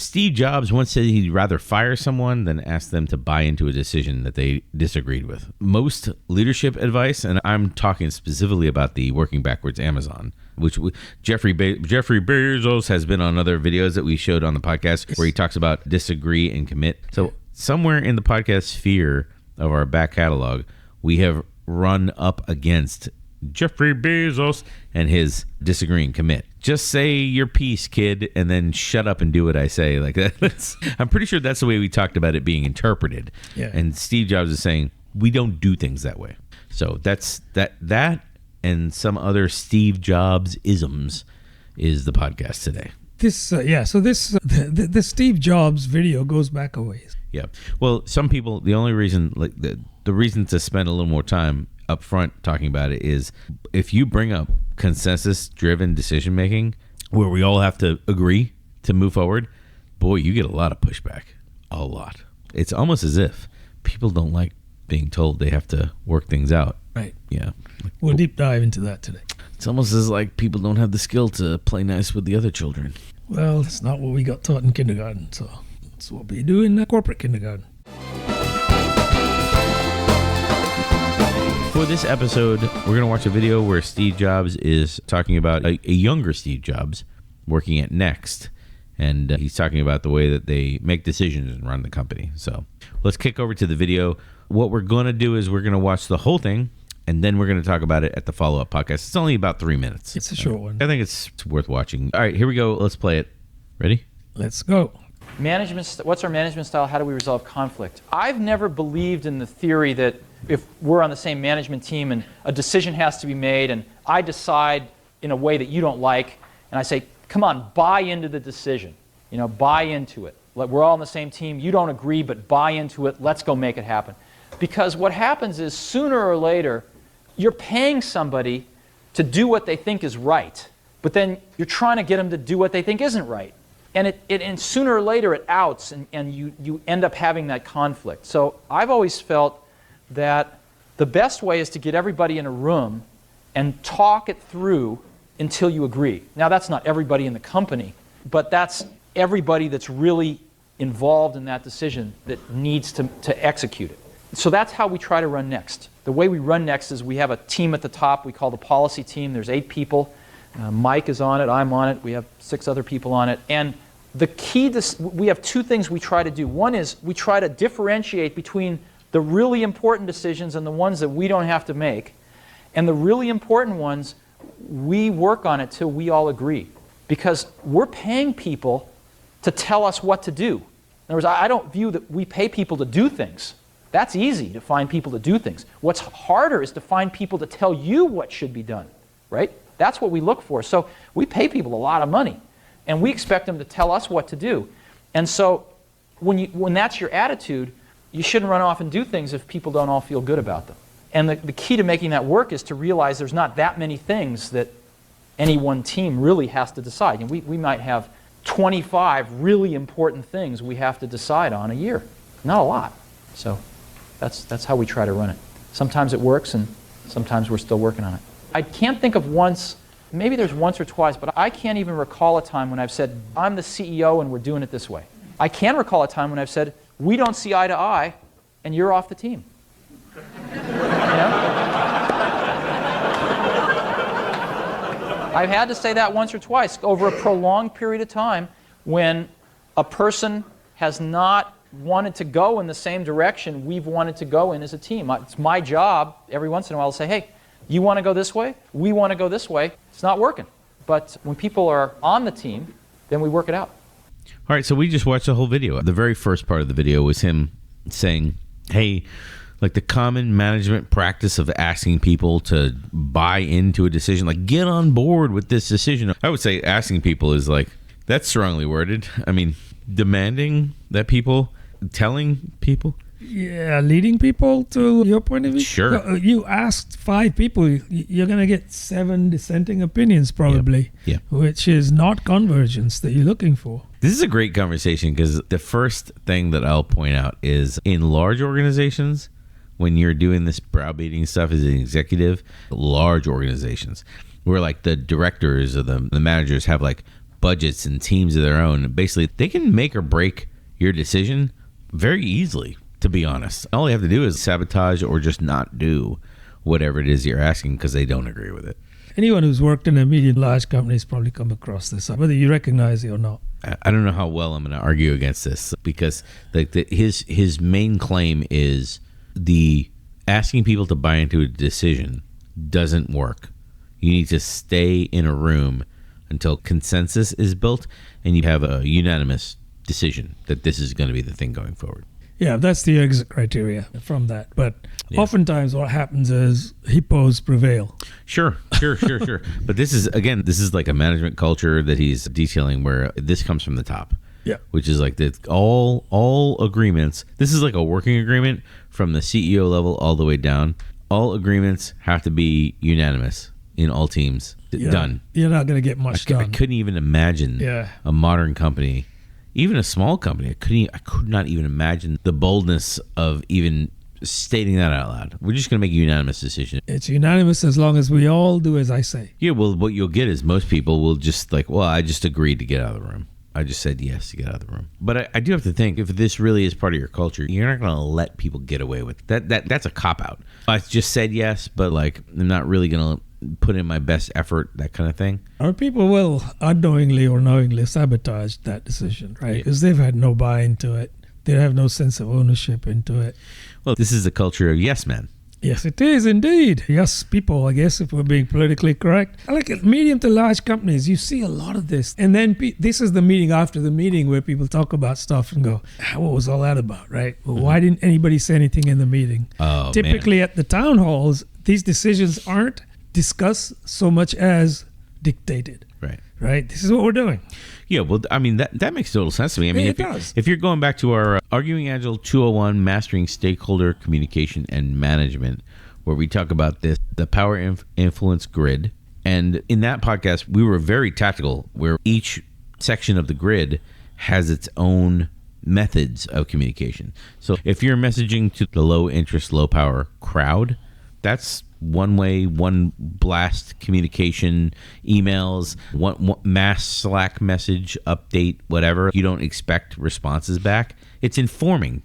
Steve Jobs once said he'd rather fire someone than ask them to buy into a decision that they disagreed with. Most leadership advice, and I'm talking specifically about the working backwards Amazon, which Jeffrey Bezos has been on other videos that we showed on the podcast where he talks about disagree and commit. So somewhere in the podcast sphere of our back catalog, we have run up against Jeffrey Bezos and his disagree and commit. Just say your piece, kid, and then shut up and do what I say. Like that. I'm pretty sure that's the way we talked about it being interpreted. Yeah. And Steve Jobs is saying we don't do things that way. So that's that and some other Steve Jobs isms is the podcast today. The Steve Jobs video goes back a ways. Yeah. Well, some people, the only reason, like the reason to spend a little more time up front talking about it is if you bring up consensus-driven decision-making where we all have to agree to move forward, boy, you get a lot of pushback. A lot. It's almost as if people don't like being told they have to work things out. Right. Yeah. We'll deep dive into that today. It's almost as like people don't have the skill to play nice with the other children. Well, that's not what we got taught in kindergarten, so that's what we do in corporate kindergarten. For this episode, we're going to watch a video where Steve Jobs is talking about a younger Steve Jobs working at Next. And he's talking about the way that they make decisions and run the company. So let's kick over to the video. What we're going to do is we're going to watch the whole thing, and then we're going to talk about it at the follow-up podcast. It's only about 3 minutes. It's a short one. I think it's worth watching. All right, here we go. Let's play it. Ready? Let's go. What's our management style? How do we resolve conflict? I've never believed in the theory that if we're on the same management team and a decision has to be made and I decide in a way that you don't like and I say, come on, buy into the decision. Buy into it. We're all on the same team. You don't agree, but buy into it. Let's go make it happen. Because what happens is sooner or later, you're paying somebody to do what they think is right, but then you're trying to get them to do what they think isn't right. And sooner or later it outs, and you end up having that conflict. So I've always felt that the best way is to get everybody in a room and talk it through until you agree. Now, that's not everybody in the company, but that's everybody that's really involved in that decision that needs to execute it. So that's how we try to run Next. The way we run Next is we have a team at the top we call the policy team. There's 8 people. Mike is on it. I'm on it. We have 6 other people on it. And the key to, we have 2 things we try to do. One is we try to differentiate between the really important decisions and the ones that we don't have to make. And the really important ones, we work on it till we all agree. Because we're paying people to tell us what to do. In other words, I don't view that we pay people to do things. That's easy, to find people to do things. What's harder is to find people to tell you what should be done, right? That's what we look for. So we pay people a lot of money, and we expect them to tell us what to do. And so when that's your attitude, you shouldn't run off and do things if people don't all feel good about them. And the key to making that work is to realize there's not that many things that any one team really has to decide. And we might have 25 really important things we have to decide on a year. Not a lot. So that's how we try to run it. Sometimes it works, and sometimes we're still working on it. I can't think of once, maybe there's once or twice, but I can't even recall a time when I've said, I'm the CEO and we're doing it this way. I can recall a time when I've said, we don't see eye to eye, and you're off the team. I've had to say that once or twice over a prolonged period of time when a person has not wanted to go in the same direction we've wanted to go in as a team. It's my job every once in a while to say, hey, you want to go this way? We want to go this way. It's not working. But when people are on the team, then we work it out. All right, so we just watched the whole video. The very first part of the video was him saying, hey, like the common management practice of asking people to buy into a decision, like get on board with this decision. I would say asking people is like, that's strongly worded. I mean, demanding that people, telling people. Yeah, leading people to your point of view. Sure. You asked 5 people, you're going to get 7 dissenting opinions probably, Yep. Which is not convergence that you're looking for. This is a great conversation because the first thing that I'll point out is in large organizations, when you're doing this browbeating stuff as an executive, large organizations where like the directors or the managers have like budgets and teams of their own. Basically, they can make or break your decision very easily, to be honest. All they have to do is sabotage or just not do whatever it is you're asking because they don't agree with it. Anyone who's worked in a medium large company has probably come across this, whether you recognize it or not. I don't know how well I'm going to argue against this, because his main claim is the asking people to buy into a decision doesn't work. You need to stay in a room until consensus is built and you have a unanimous decision that this is going to be the thing going forward. Yeah, that's the exit criteria from that. But oftentimes what happens is hippos prevail. Sure. But this is like a management culture that he's detailing where this comes from the top. Yeah. Which is like all agreements. This is like a working agreement from the CEO level all the way down. All agreements have to be unanimous in all teams. Done. You're not going to get much done. I couldn't even imagine a modern company, even a small company. I could not even imagine the boldness of even stating that out loud. We're just going to make a unanimous decision. It's unanimous as long as we all do as I say. Yeah, well, what you'll get is most people will just like, well, I just agreed to get out of the room. I just said yes to get out of the room. But I do have to think, if this really is part of your culture, you're not going to let people get away with it. That's a cop-out. I just said yes, but like I'm not really going to put in my best effort, that kind of thing. Or people will unknowingly or knowingly sabotage that decision, right? Because they've had no buy into it. They have no sense of ownership into it. Well, this is the culture of yes men. Yes, it is indeed. Yes, people, I guess, if we're being politically correct. Like at medium to large companies, you see a lot of this. And then this is the meeting after the meeting where people talk about stuff and go, what was all that about, right? Well, why didn't anybody say anything in the meeting? Oh, Typically at the town halls, these decisions aren't discussed so much as dictated. Right? This is what we're doing. Yeah, well, I mean, that makes total sense to me. I mean, it does. If you're going back to our Arguing Agile 201, Mastering Stakeholder Communication and Management, where we talk about the Power Influence Grid. And in that podcast, we were very tactical, where each section of the grid has its own methods of communication. So if you're messaging to the low interest, low power crowd, that's one way, one blast communication, emails, one mass Slack message update, whatever. You don't expect responses back. It's informing,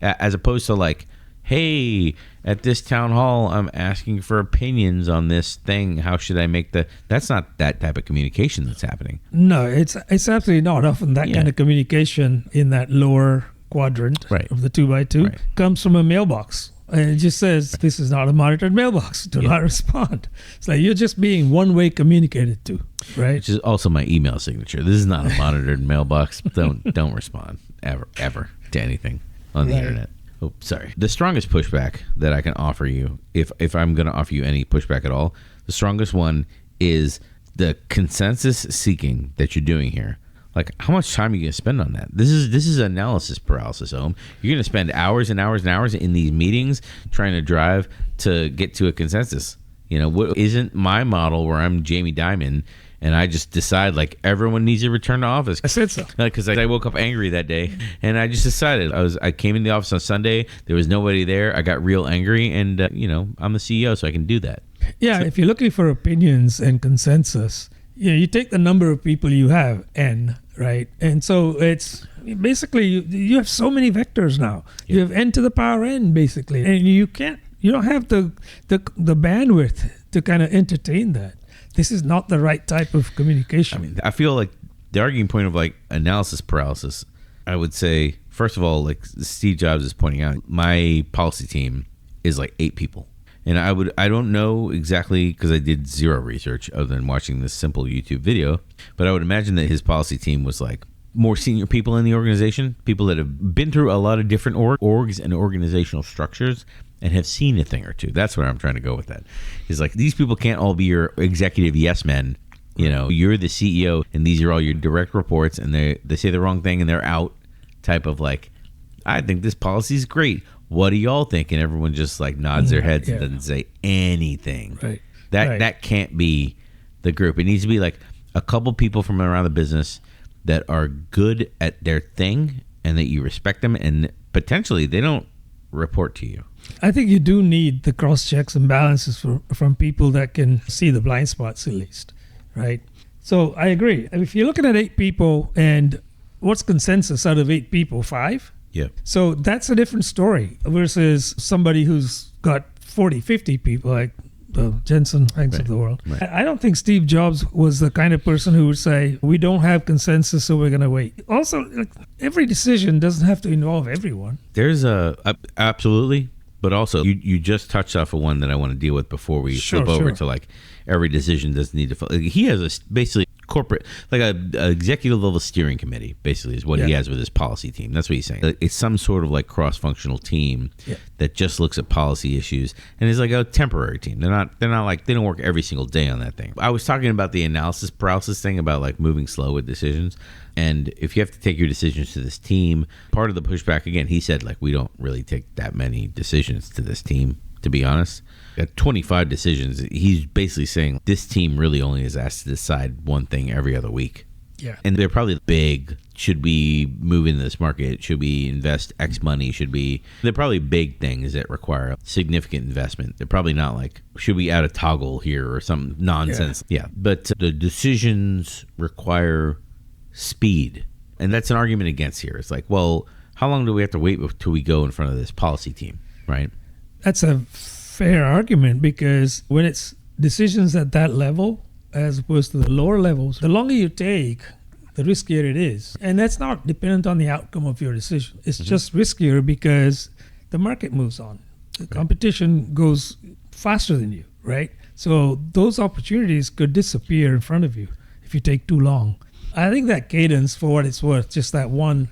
as opposed to like, hey, at this town hall, I'm asking for opinions on this thing. How should I make that's not that type of communication that's happening. No, it's absolutely not. Often that kind of communication in that lower quadrant of the 2x2 comes from a mailbox. And it just says, this is not a monitored mailbox. Do not respond. It's like you're just being one-way communicated to, right? Which is also my email signature. This is not a monitored mailbox. Don't respond ever to anything on the internet. Oh, sorry. The strongest pushback that I can offer you, if I'm going to offer you any pushback at all, the strongest one is the consensus seeking that you're doing here. Like, how much time are you going to spend on that? This is analysis paralysis, Ohm. You're going to spend hours and hours and hours in these meetings trying to drive to get to a consensus. You know, what isn't my model where I'm Jamie Dimon and I just decide like everyone needs to return to office. I said so. Because I woke up angry that day and I just decided I came in the office on Sunday. There was nobody there. I got real angry and, I'm the CEO, so I can do that. Yeah, if you're looking for opinions and consensus, you take the number of people you have, N, right? And so it's basically you have so many vectors now. Yeah. You have N to the power N, basically, and you don't have the bandwidth to kind of entertain that. This is not the right type of communication. I mean, I feel like the arguing point of like analysis paralysis, I would say, first of all, like Steve Jobs is pointing out, my policy team is like 8 people. And I don't know exactly, because I did zero research other than watching this simple YouTube video, but I would imagine that his policy team was like more senior people in the organization, people that have been through a lot of different orgs and organizational structures and have seen a thing or two. That's where I'm trying to go with that. Is like, these people can't all be your executive yes men. You know, you're the CEO and these are all your direct reports and they say the wrong thing and they're out type of like, I think this policy is great. What do y'all think? And everyone just like nods their heads and doesn't say anything. Right. That can't be the group. It needs to be like a couple people from around the business that are good at their thing and that you respect them and potentially they don't report to you. I think you do need the cross checks and balances from people that can see the blind spots at least, right? So I agree. If you're looking at 8 people and what's consensus out of 8 people? 5? Yeah. So that's a different story versus somebody who's got 40, 50 people like the Jensen Hanks of the world. Right. I don't think Steve Jobs was the kind of person who would say, we don't have consensus, so we're going to wait. Also, like, every decision doesn't have to involve everyone. There's absolutely, but also you just touched off of one that I want to deal with before we flip over to like every decision doesn't need to. Like, he has a basically corporate, like a executive level steering committee, basically is what he has with his policy team. That's what he's saying. It's some sort of like cross-functional team that just looks at policy issues and is like a temporary team. They're not like, they don't work every single day on that thing. I was talking about the analysis paralysis thing about like moving slow with decisions. And if you have to take your decisions to this team, part of the pushback, again, he said like, we don't really take that many decisions to this team, to be honest. At 25 decisions, he's basically saying this team really only is asked to decide one thing every other week. Yeah. And they're probably big. Should we move into this market? Should we invest X money? They're probably big things that require significant investment. They're probably not like, should we add a toggle here or some nonsense? Yeah. But the decisions require speed. And that's an argument against here. It's like, well, how long do we have to wait till we go in front of this policy team, right? That's a fair argument, because when it's decisions at that level as opposed to the lower levels, the longer you take, the riskier it is. And that's not dependent on the outcome of your decision. It's just riskier because the market moves on. The competition goes faster than you, right? So those opportunities could disappear in front of you if you take too long. I think that cadence, for what it's worth, just that one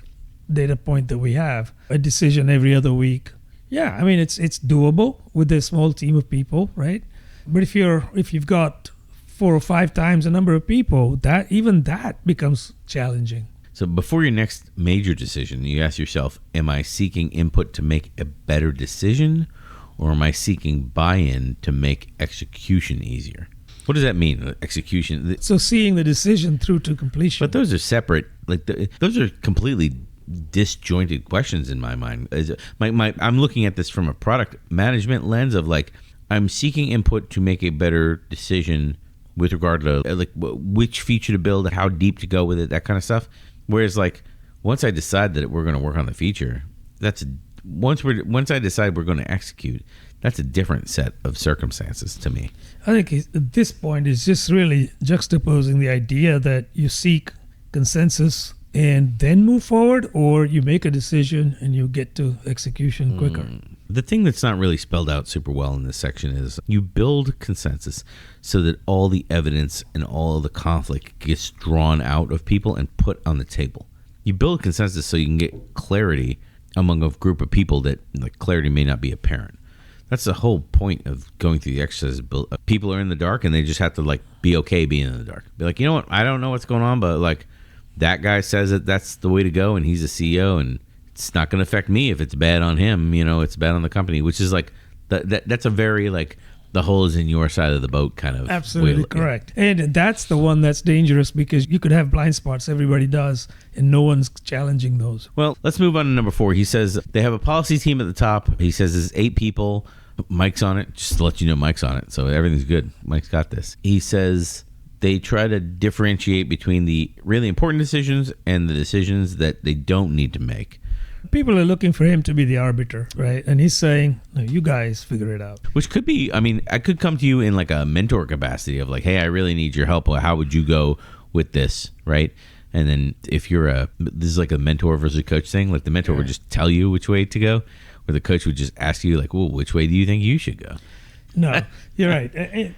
data point that we have, a decision every other week. Yeah, I mean, it's doable with a small team of people, right? But if you've got 4 or 5 times the number of people, that becomes challenging. So before your next major decision, you ask yourself, am I seeking input to make a better decision, or am I seeking buy-in to make execution easier? What does that mean, execution? So seeing the decision through to completion. But those are separate. Like those are completely disjointed questions in my mind. I'm looking at this from a product management lens of like, I'm seeking input to make a better decision with regard to like which feature to build, how deep to go with it, that kind of stuff. Whereas like once I decide that we're going to work on the feature, once I decide we're going to execute, that's a different set of circumstances to me. I think at this point it's just really juxtaposing the idea that you seek consensus and then move forward, or you make a decision and you get to execution quicker. The thing that's not really spelled out super well in this section is you build consensus so that all the evidence and all the conflict gets drawn out of people and put on the table. You build consensus so you can get clarity among a group of people that like clarity may not be apparent. That's the whole point of going through the exercise. People are in the dark and they just have to like be okay being in the dark. Be like, you know what? I don't know what's going on, but like that guy says that that's the way to go and he's a CEO and it's not going to affect me if it's bad on him. You know, it's bad on the company, which is like that's a very like the hole is in your side of the boat kind of. Absolutely correct. And that's the one that's dangerous because you could have blind spots, everybody does, and no one's challenging those. Well, let's move on to number 4. He says they have a policy team at the top. He says there's 8 people. Mike's on it. Just to let you know, Mike's on it. So everything's good. Mike's got this. He says they try to differentiate between the really important decisions and the decisions that they don't need to make. People are looking for him to be the arbiter, right? And he's saying, no, you guys figure it out. Which could be, I mean, I could come to you in like a mentor capacity of like, hey, I really need your help. How would you go with this, right? And then if this is like a mentor versus coach thing, like the mentor would just tell you which way to go, or the coach would just ask you like, well, which way do you think you should go? No, you're right.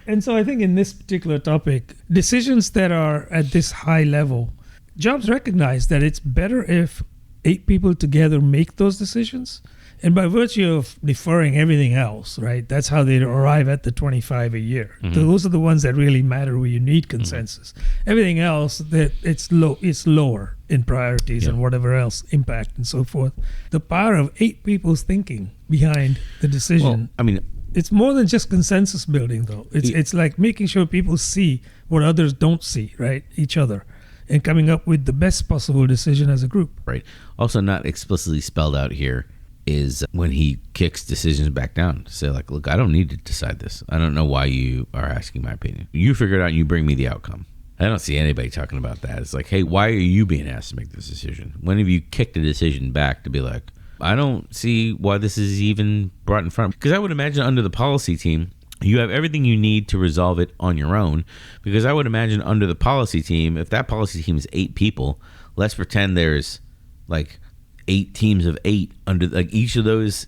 And so I think in this particular topic, decisions that are at this high level, Jobs recognized that it's better if 8 people together make those decisions. And by virtue of deferring everything else, right, that's how they arrive at the 25 a year. Mm-hmm. Those are the ones that really matter where you need consensus. Mm-hmm. Everything else, that it's lower in priorities and whatever else, impact and so forth. The power of 8 people's thinking behind the decision. Well, I mean, it's more than just consensus building, though. It's like making sure people see what others don't see, right, each other, and coming up with the best possible decision as a group. Right. Also not explicitly spelled out here is when he kicks decisions back down. Say like, look, I don't need to decide this. I don't know why you are asking my opinion. You figure it out and you bring me the outcome. I don't see anybody talking about that. It's like, hey, why are you being asked to make this decision? When have you kicked a decision back to be like, I don't see why this is even brought in front? Because I would imagine under the policy team, you have everything you need to resolve it on your own. Because I would imagine under the policy team, if that policy team is 8 people, let's pretend there's like 8 teams of 8 under, like each of those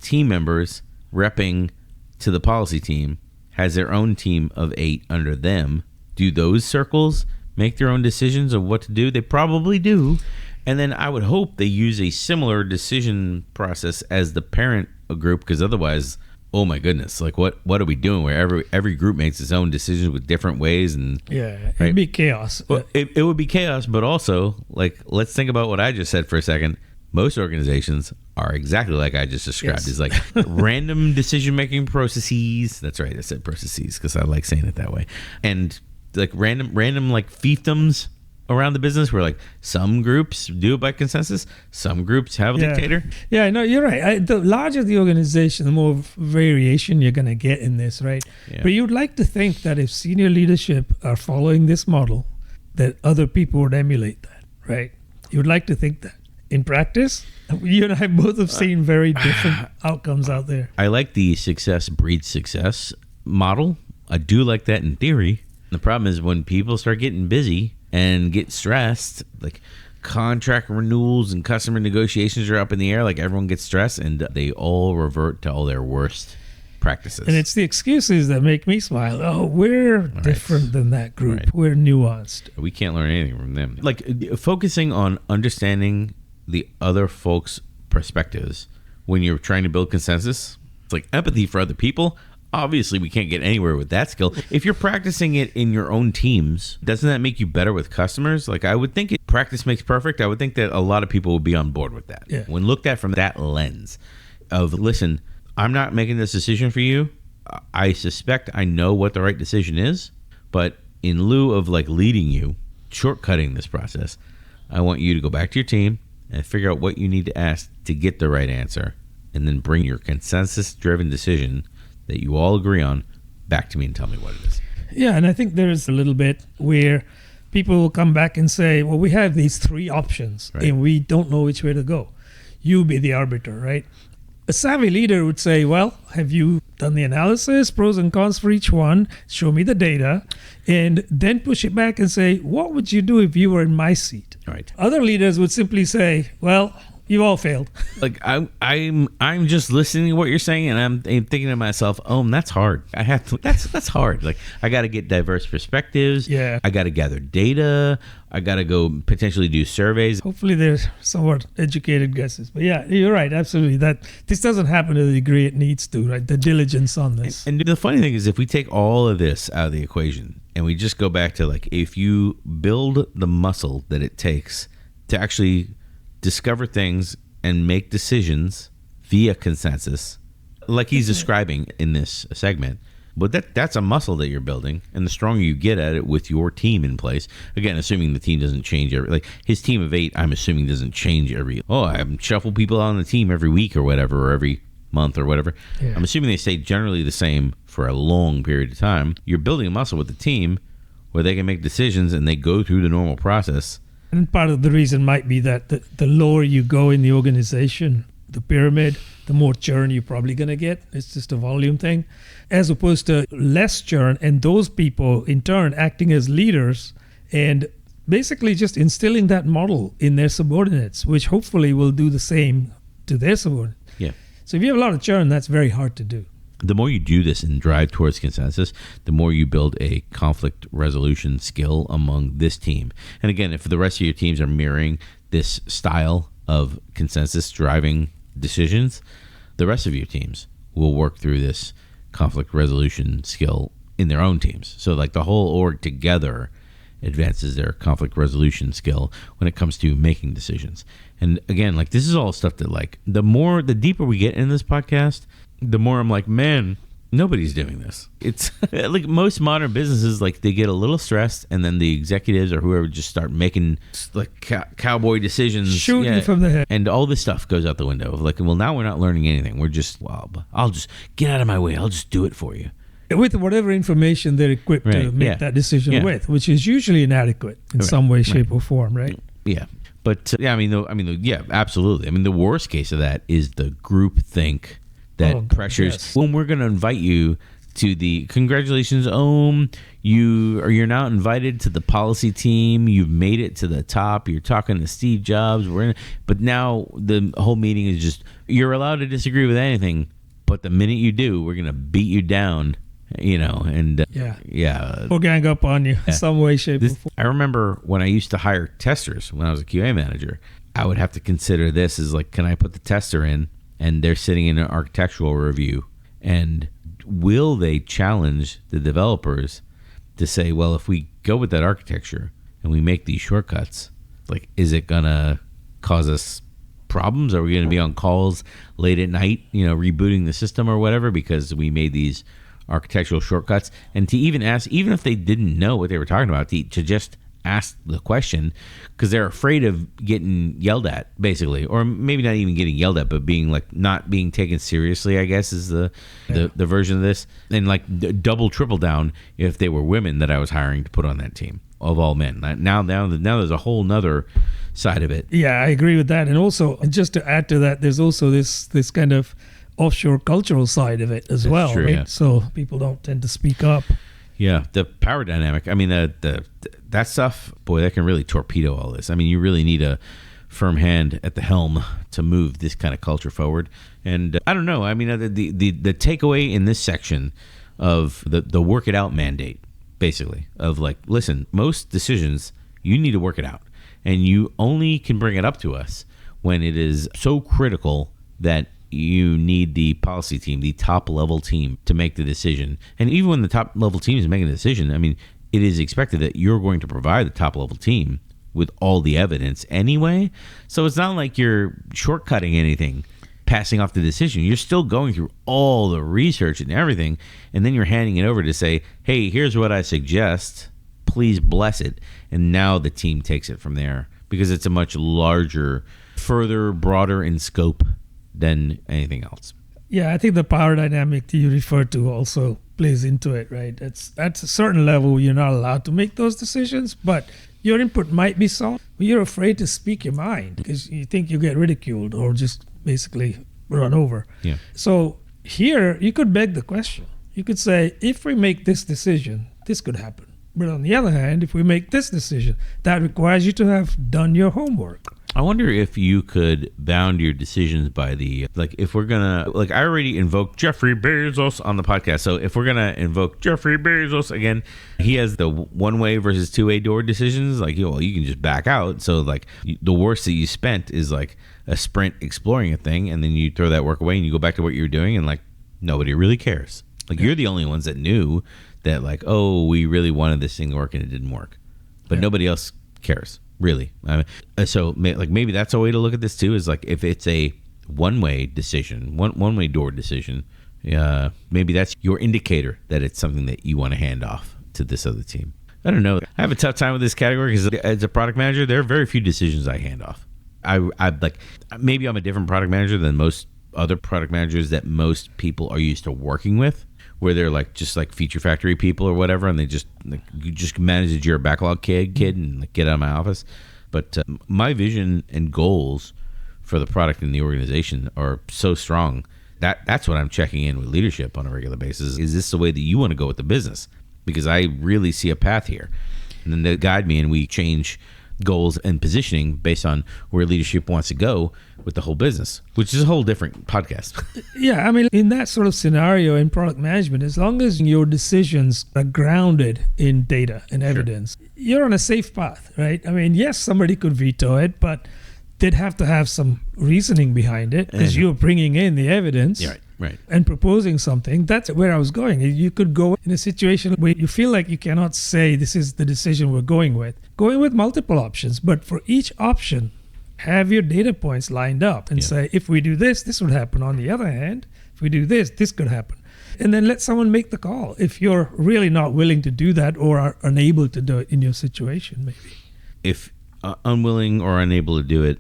team members repping to the policy team has their own team of 8 under them. Do those circles make their own decisions of what to do? They probably do. And then I would hope they use a similar decision process as the parent group, because otherwise, oh my goodness, like what are we doing where every group makes its own decisions with different ways? And it'd be chaos. Well, it would be chaos, but also, like, let's think about what I just said for a second. Most organizations are exactly like I just described. Yes. It's like random decision-making processes. That's right, I said processes because I like saying it that way. And like random like fiefdoms around the business where like some groups do it by consensus, some groups have a dictator. Yeah, no, you're right. The larger the organization, the more variation you're going to get in this, right? Yeah. But you'd like to think that if senior leadership are following this model, that other people would emulate that, right? You would like to think that. In practice, you and I both have seen very different outcomes out there. I like the success breeds success model. I do like that in theory. The problem is when people start getting busy and get stressed, like contract renewals and customer negotiations are up in the air, like everyone gets stressed and they all revert to all their worst practices. And it's the excuses that make me smile. Oh, we're different than that group. Right. We're nuanced. We can't learn anything from them. Like focusing on understanding the other folks' perspectives when you're trying to build consensus. It's like empathy for other people. Obviously, we can't get anywhere with that skill. If you're practicing it in your own teams, doesn't that make you better with customers? Like, I would think practice makes perfect. I would think that a lot of people would be on board with that. Yeah. When looked at from that lens of, listen, I'm not making this decision for you. I suspect I know what the right decision is, but in lieu of like leading you, shortcutting this process, I want you to go back to your team and figure out what you need to ask to get the right answer, and then bring your consensus-driven decision that you all agree on back to me and tell me what it is. Yeah, and I think there's a little bit where people will come back and say, well, we have these 3 options, and we don't know which way to go. You be the arbiter, right? A savvy leader would say, well, have you done the analysis, pros and cons for each one, show me the data, and then push it back and say, what would you do if you were in my seat? Right. Other leaders would simply say, well, you all failed. Like I'm just listening to what you're saying, and I'm thinking to myself, oh, that's hard. I have to. That's hard. Like I got to get diverse perspectives. Yeah. I got to gather data. I got to go potentially do surveys. Hopefully, they're somewhat educated guesses. But yeah, you're right. Absolutely. That this doesn't happen to the degree it needs to. Right. The diligence on this. And the funny thing is, if we take all of this out of the equation and we just go back to like, if you build the muscle that it takes to actually discover things and make decisions via consensus, like he's describing in this segment. But that's a muscle that you're building, and the stronger you get at it with your team in place, again, assuming the team doesn't change like his team of 8, I'm assuming doesn't change I shuffle people on the team every week or whatever, or every month or whatever. Yeah. I'm assuming they stay generally the same for a long period of time. You're building a muscle with the team where they can make decisions and they go through the normal process. And part of the reason might be that the lower you go in the organization, the pyramid, the more churn you're probably going to get. It's just a volume thing, as opposed to less churn, and those people in turn acting as leaders and basically just instilling that model in their subordinates, which hopefully will do the same to their subordinates. Yeah. So if you have a lot of churn, that's very hard to do. The more you do this and drive towards consensus, the more you build a conflict resolution skill among this team. And again, if the rest of your teams are mirroring this style of consensus driving decisions, the rest of your teams will work through this conflict resolution skill in their own teams. So like the whole org together advances their conflict resolution skill when it comes to making decisions. And again, like this is all stuff that like the deeper we get in this podcast, the more I'm like, man, nobody's doing this. It's like most modern businesses, like they get a little stressed and then the executives or whoever just start making like cowboy decisions. Shooting from the hip. And all this stuff goes out the window. Like, well, now we're not learning anything. We're just, well, I'll just get out of my way. I'll just do it for you. with whatever information they're equipped to make that decision with, which is usually inadequate in some way, shape, or form, right? Yeah. But yeah, absolutely. I mean, the worst case of that is the group think that pressures. When we're going to invite you to the congratulations, you're now invited to the policy team. You've made it to the top. You're talking to Steve Jobs. But now the whole meeting is just you're allowed to disagree with anything, but the minute you do, we're going to beat you down. Or gang up on you in some way, shape, or form. I remember when I used to hire testers when I was a QA manager, I would have to consider this as like, can I put the tester in and they're sitting in an architectural review, and will they challenge the developers to say, well, if we go with that architecture and we make these shortcuts, like, is it gonna cause us problems? Are we gonna be on calls late at night, rebooting the system or whatever because we made these architectural shortcuts? And to even ask, even if they didn't know what they were talking about, to just ask the question, because they're afraid of getting yelled at, basically, or maybe not even getting yelled at, but being like not being taken seriously, I guess is the version of this. And like double, triple down if they were women that I was hiring to put on that team of all men. Now there's a whole nother side of it. Yeah, I agree with that. And also, just to add to that, there's also this kind of offshore cultural side of it as well, right? Yeah. So people don't tend to speak up. Yeah, the power dynamic. I mean, that stuff, boy, that can really torpedo all this. I mean, you really need a firm hand at the helm to move this kind of culture forward. And I don't know. I mean, the takeaway in this section of the work it out mandate, basically, of like, listen, most decisions, you need to work it out. And you only can bring it up to us when it is so critical that you need the policy team, the top level team, to make the decision. And even when the top level team is making the decision, I mean, it is expected that you're going to provide the top level team with all the evidence anyway. So it's not like you're shortcutting anything, passing off the decision. You're still going through all the research and everything, and then you're handing it over to say, hey, here's what I suggest. Please bless it. And now the team takes it from there, because it's a much larger, further, broader in scope than anything else. Yeah, I think the power dynamic that you referred to also plays into it, right? At a certain level, you're not allowed to make those decisions, but your input might be solid, but you're afraid to speak your mind because you think you get ridiculed or just basically run over. Yeah. So here, you could beg the question. You could say, if we make this decision, this could happen. But on the other hand, if we make this decision, that requires you to have done your homework. I wonder if you could bound your decisions by if we're gonna, I already invoked Jeffrey Bezos on the podcast. So if we're gonna invoke Jeffrey Bezos again, he has the one-way versus two-way door decisions. You can just back out. So the worst that you spent is like a sprint exploring a thing, and then you throw that work away and you go back to what you're doing, and nobody really cares. You're the only ones that knew that we really wanted this thing to work and it didn't work, but nobody else cares. Really. So maybe that's a way to look at this too, is if it's a one-way decision, one-way door decision, maybe that's your indicator that it's something that you want to hand off to this other team. I don't know. I have a tough time with this category because as a product manager, there are very few decisions I hand off. Maybe I'm a different product manager than most other product managers that most people are used to working with, where they're just feature factory people or whatever, and they just you just manage the Jira backlog kid and get out of my office. But my vision and goals for the product and the organization are so strong that's what I'm checking in with leadership on a regular basis. Is this the way that you want to go with the business? Because I really see a path here, and then they guide me, and we change goals and positioning based on where leadership wants to go with the whole business, which is a whole different podcast. Yeah, I mean, in that sort of scenario in product management, as long as your decisions are grounded in data and evidence, you're on a safe path, right? I mean, yes, somebody could veto it, but they'd have to have some reasoning behind it because you're bringing in the evidence. Yeah, right. And proposing something. That's where I was going. You could go in a situation where you feel like you cannot say this is the decision we're going with. Going with multiple options, but for each option, have your data points lined up and say, if we do this, this would happen. On the other hand, if we do this, this could happen. And then let someone make the call if you're really not willing to do that or are unable to do it in your situation, maybe. If unwilling or unable to do it,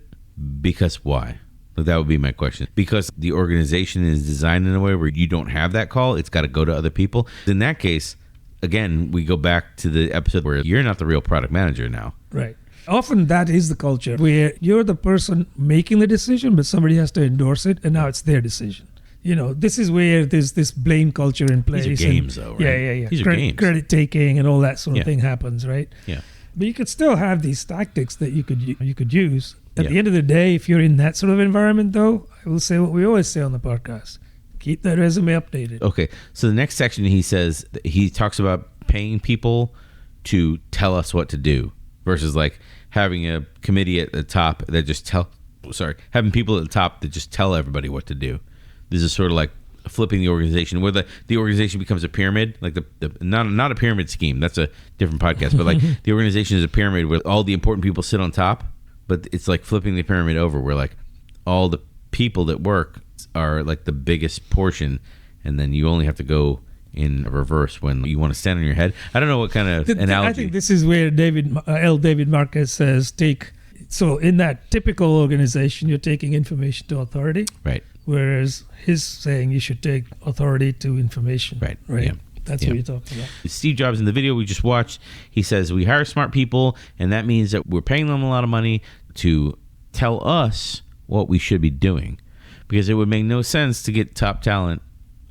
because why? That would be my question. Because the organization is designed in a way where you don't have that call, it's got to go to other people. In that case, again, we go back to the episode where you're not the real product manager now. Right. Often that is the culture where you're the person making the decision, but somebody has to endorse it, and now it's their decision. This is where there's this blame culture in place. These are games, though, right? Yeah. These are games. Credit taking and all that sort of thing happens, right? Yeah. But you could still have these tactics that you could use. At the end of the day, if you're in that sort of environment, though, I will say what we always say on the podcast: keep that resume updated. Okay. So the next section, he talks about paying people to tell us what to do versus like having a committee at the top that just having people at the top that just tell everybody what to do. This is sort of like flipping the organization, where the organization becomes a pyramid, like the not a pyramid scheme. That's a different podcast, but like the organization is a pyramid where all the important people sit on top, but it's like flipping the pyramid over, where like all the people that work are like the biggest portion, and then you only have to go in reverse when you want to stand on your head. I don't know what kind of analogy. I think this is where David Marquet says so in that typical organization, you're taking information to authority. Right. Whereas he's saying you should take authority to information. Right. Yeah. Yeah. That's what you're talking about. Steve Jobs, in the video we just watched, he says we hire smart people, and that means that we're paying them a lot of money to tell us what we should be doing, because it would make no sense to get top talent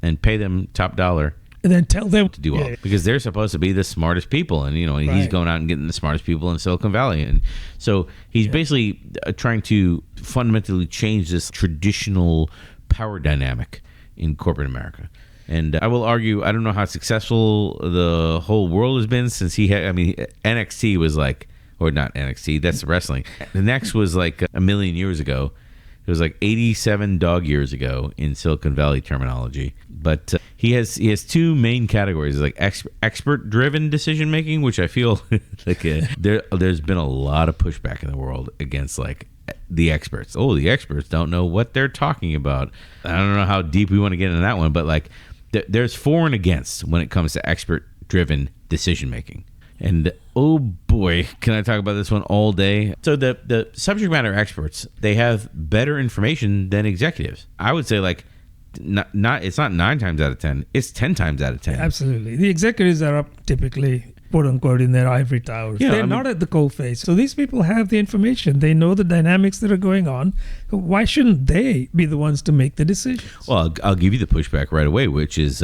and pay them top dollar and then tell them to do all, because they're supposed to be the smartest people, and he's going out and getting the smartest people in Silicon Valley, and so he's basically trying to fundamentally change this traditional power dynamic in corporate America. And I will argue, I don't know how successful the whole world has been since NXT was like, or not NXT, that's wrestling. The next was like a million years ago. It was like 87 dog years ago in Silicon Valley terminology. But he has two main categories, like expert-driven decision-making, which I feel like there's been a lot of pushback in the world against like the experts. Oh, the experts don't know what they're talking about. I don't know how deep we want to get into that one, but like there's for and against when it comes to expert-driven decision-making. And oh boy, can I talk about this one all day. So the subject matter experts, they have better information than executives. I would say like it's not 9 times out of 10, it's 10 times out of 10. Absolutely. The executives are up typically, quote unquote, in their ivory towers. They're not at the coalface. So these people have the information. They know the dynamics that are going on. Why shouldn't they be the ones to make the decisions? Well, I'll give you the pushback right away, which is,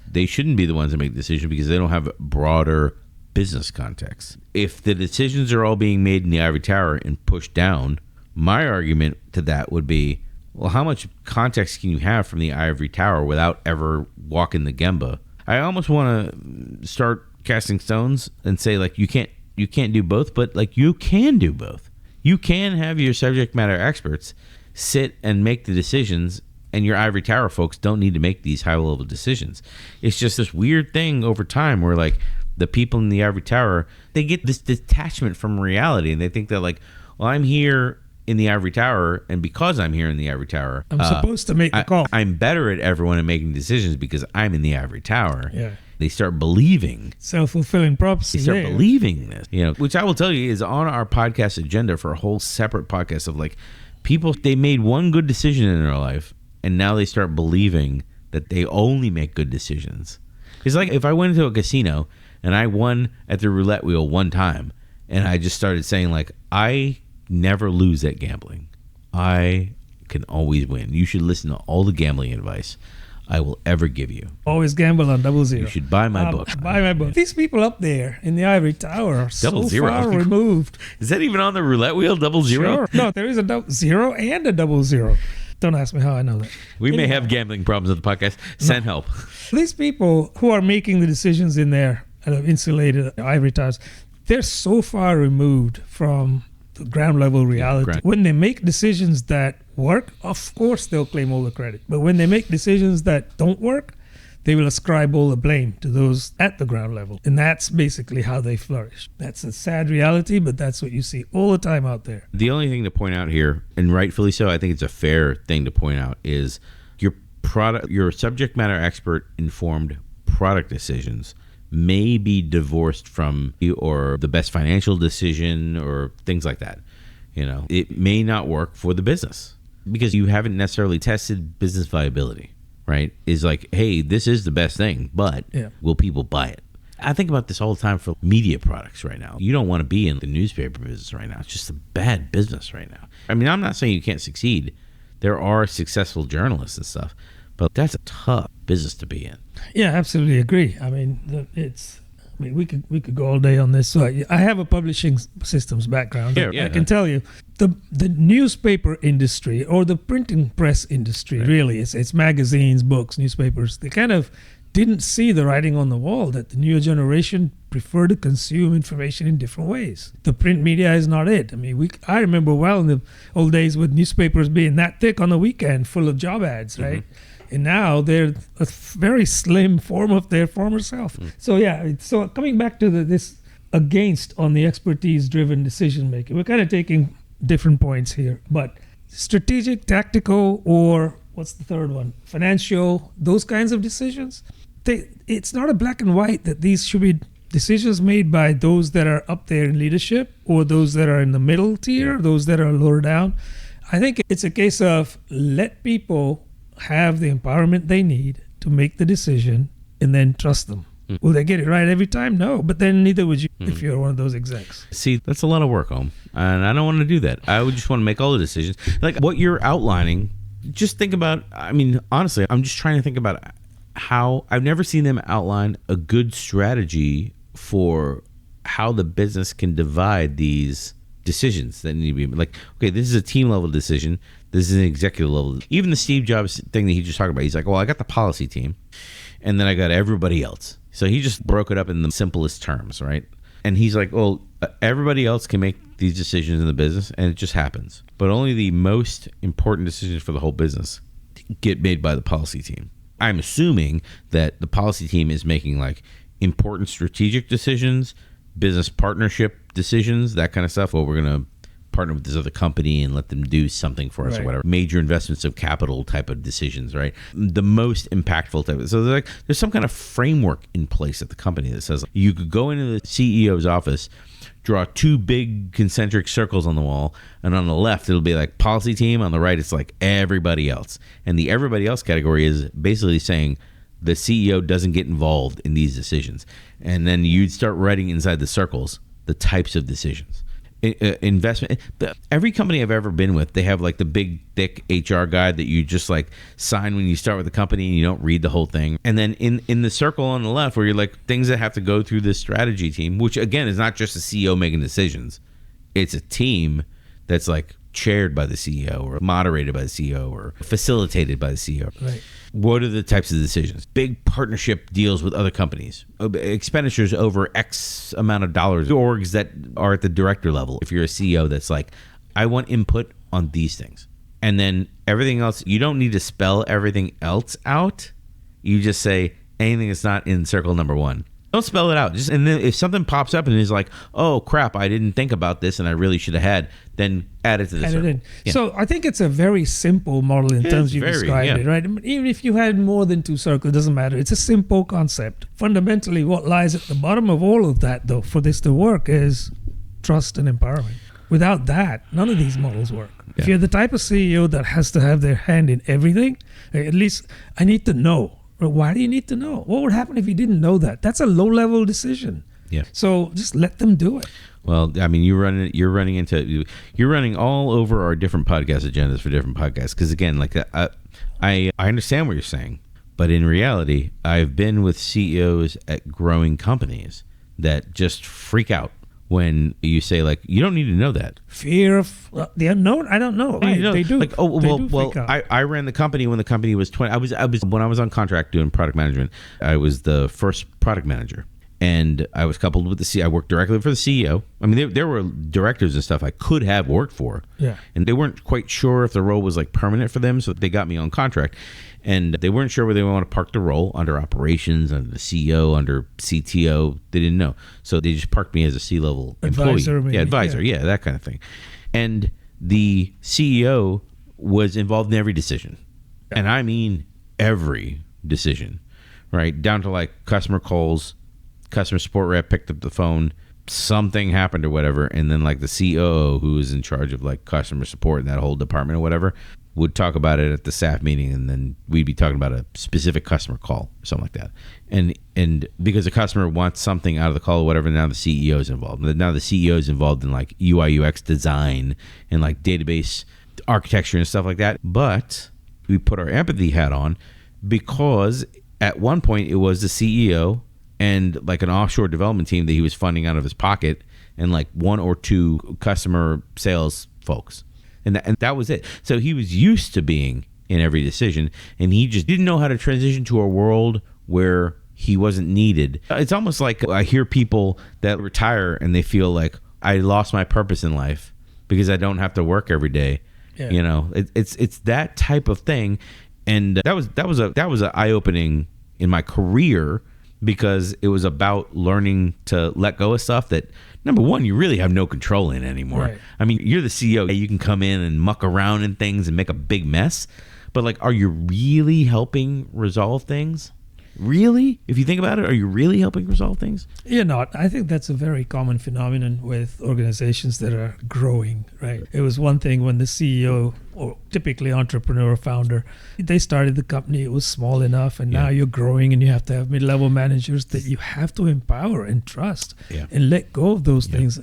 they shouldn't be the ones to make the decision because they don't have broader business context. If the decisions are all being made in the ivory tower and pushed down, my argument to that would be, well, how much context can you have from the ivory tower without ever walking the gemba? I almost want to start casting stones and say like you can't do both, but like you can do both. You can have your subject matter experts sit and make the decisions, and your ivory tower folks don't need to make these high level decisions. It's just this weird thing over time where like the people in the ivory tower, they get this detachment from reality, and they think that like, well, I'm here in the ivory tower, and because I'm here in the ivory tower, I'm supposed to make the call. I'm better at everyone and making decisions because I'm in the ivory tower. Yeah. They start believing. Self-fulfilling prophecy. They start believing this, which I will tell you is on our podcast agenda for a whole separate podcast of like people, they made one good decision in their life, and now they start believing that they only make good decisions. It's like if I went into a casino and I won at the roulette wheel one time, and I just started saying like, I never lose at gambling. I can always win. You should listen to all the gambling advice I will ever give you. Always gamble on 00. You should buy my book. Buy my book. These people up there in the ivory tower are so 00. far removed. Is that even on the roulette wheel, 00? Sure. No, there is a 0 and a 00. Don't ask me how I know that. We may have gambling problems with the podcast. Send help. These people who are making the decisions in their insulated ivory towers, they're so far removed from the ground level reality. Yeah, when they make decisions that work, of course they'll claim all the credit. But when they make decisions that don't work, they will ascribe all the blame to those at the ground level. And that's basically how they flourish. That's a sad reality, but that's what you see all the time out there. The only thing to point out here, and rightfully so, I think it's a fair thing to point out, is your subject matter expert informed product decisions may be divorced from you or the best financial decision or things like that. It may not work for the business. because you haven't necessarily tested business viability, right? Is like, hey, this is the best thing, but will people buy it? I think about this all the time for media products right now. You don't want to be in the newspaper business right now. It's just a bad business right now. I mean, I'm not saying you can't succeed. There are successful journalists and stuff, but that's a tough business to be in. Yeah, absolutely agree. I mean, we could go all day on this. So I have a publishing systems background. I can tell you, the newspaper industry or the printing press industry, really, it's magazines, books, newspapers. They kind of didn't see the writing on the wall that the newer generation prefer to consume information in different ways. The print media is not it. I mean, I remember well in the old days with newspapers being that thick on the weekend, full of job ads, right? And now they're a very slim form of their former self. So coming back to this against on the expertise-driven decision-making, we're kind of taking different points here, but strategic, tactical, or what's the third one? Financial, those kinds of decisions. It's not a black and white that these should be decisions made by those that are up there in leadership or those that are in the middle tier, those that are lower down. I think it's a case of let people have the empowerment they need to make the decision and then trust them. Will they get it right every time? No, but then neither would you if you're one of those execs. See, that's a lot of work, Om, and I don't want to do that. I would just want to make all the decisions. Like what you're outlining, just think about, I mean, honestly, I'm just trying to think about how I've never seen them outline a good strategy for how the business can divide these decisions that need to be like, okay, this is a team level decision. This is an executive level. Even the Steve Jobs thing that he just talked about, he's like, well, I got the policy team and then I got everybody else. So he just broke it up in the simplest terms, right? And he's like, well, everybody else can make these decisions in the business and it just happens. But only the most important decisions for the whole business get made by the policy team. I'm assuming that the policy team is making like important strategic decisions, business partnership decisions, that kind of stuff. Well, we're going to partner with this other company and let them do something for us or whatever. Major investments of capital type of decisions, right? The most impactful type. So there's some kind of framework in place at the company that says you could go into the CEO's office, draw two big concentric circles on the wall, and on the left it'll be like policy team, on the right it's like everybody else. And the everybody else category is basically saying the CEO doesn't get involved in these decisions. And then you'd start writing inside the circles the types of decisions. Investment. Every company I've ever been with, they have like the big thick HR guide that you just like sign when you start with the company and you don't read the whole thing. And then in the circle on the left where you're like things that have to go through this strategy team, which again is not just a CEO making decisions. It's a team that's like chaired by the CEO or moderated by the CEO or facilitated by the CEO. Right. What are the types of decisions? Big partnership deals with other companies, expenditures over X amount of dollars, orgs that are at the director level. If you're a CEO that's like, I want input on these things. And then everything else, you don't need to spell everything else out. You just say anything that's not in circle number one. Don't spell it out. And then if something pops up and is like, oh, crap, I didn't think about this and I really should have had, then add it to the circle. Add it in. Yeah. So I think it's a very simple model in terms you described it, right? Even if you had more than two circles, it doesn't matter. It's a simple concept. Fundamentally, what lies at the bottom of all of that, though, for this to work is trust and empowerment. Without that, none of these models work. Yeah. If you're the type of CEO that has to have their hand in everything, at least I need to know. Why do you need to know? What would happen if you didn't know that? That's a low-level decision. Yeah. So just let them do it. Well, I mean, you're running all over our different podcast agendas for different podcasts. Because again, like I understand what you're saying, but in reality, I've been with CEOs at growing companies that just freak out when you say like, you don't need to know that. Fear of the unknown. I don't know. Right. They do. Like, I ran the company when the company was 20. I was when I was on contract doing product management. I was the first product manager, and I was coupled with the CEO. I worked directly for the CEO. I mean, there were directors and stuff I could have worked for. Yeah. And they weren't quite sure if the role was like permanent for them, so they got me on contract. And they weren't sure whether they want to park the role under operations, under the CEO, under CTO. They didn't know. So they just parked me as a C-level employee. Advisor, maybe. Yeah, advisor. Yeah, that kind of thing. And the CEO was involved in every decision. And I mean every decision, right? Down to like customer calls, customer support rep picked up the phone, something happened or whatever. And then like the COO who is in charge of like customer support in that whole department or whatever would talk about it at the staff meeting, and then we'd be talking about a specific customer call or something like that. And because the customer wants something out of the call or whatever, now the CEO is involved. Now the CEO is involved in like UI UX design and like database architecture and stuff like that. But we put our empathy hat on because at one point it was the CEO and like an offshore development team that he was funding out of his pocket, and like one or two customer sales folks. And that was it. So he was used to being in every decision, and he just didn't know how to transition to a world where he wasn't needed. It's almost like I hear people that retire and they feel like, I lost my purpose in life because I don't have to work every day. Yeah. You know, it's that type of thing. And that was an eye-opening in my career, because it was about learning to let go of stuff that, number one, you really have no control in anymore. Right. I mean, you're the CEO. You can come in and muck around in things and make a big mess. But like, are you really helping resolve things? Really? If you think about it, are you really helping resolve things? You're not. I think that's a very common phenomenon with organizations that are growing, right? It was one thing when the CEO, or typically entrepreneur or founder, they started the company, it was small enough, and now you're growing and you have to have mid-level managers that you have to empower and trust and let go of those things.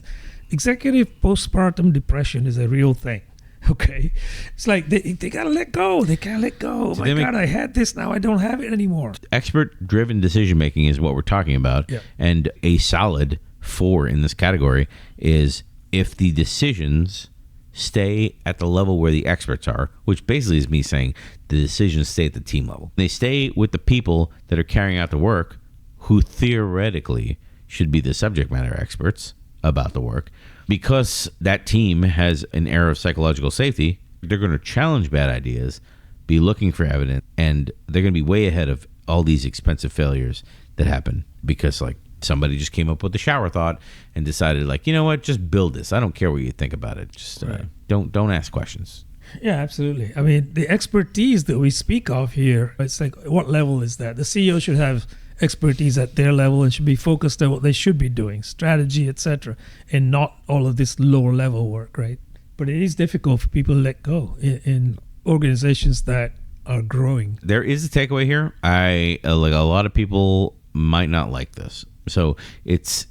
Executive postpartum depression is a real thing. Okay, it's like they gotta let go. They can't let go. Oh my God, I had this, now I don't have it anymore. Expert-driven decision making is what we're talking about, and a solid 4 in this category is if the decisions stay at the level where the experts are, which basically is me saying the decisions stay at the team level. They stay with the people that are carrying out the work, who theoretically should be the subject matter experts about the work. Because that team has an air of psychological safety, they're going to challenge bad ideas, be looking for evidence, and they're going to be way ahead of all these expensive failures that happen because like somebody just came up with a shower thought and decided like, you know what, just build this. I don't care what you think about it. Just don't ask questions. Yeah, absolutely. I mean, the expertise that we speak of here, it's like, what level is that? The CEO should have expertise at their level and should be focused on what they should be doing, strategy, etc., and not all of this lower level work, right? But it is difficult for people to let go in organizations that are growing. There is a takeaway here. I like a lot of people might not like this. So it's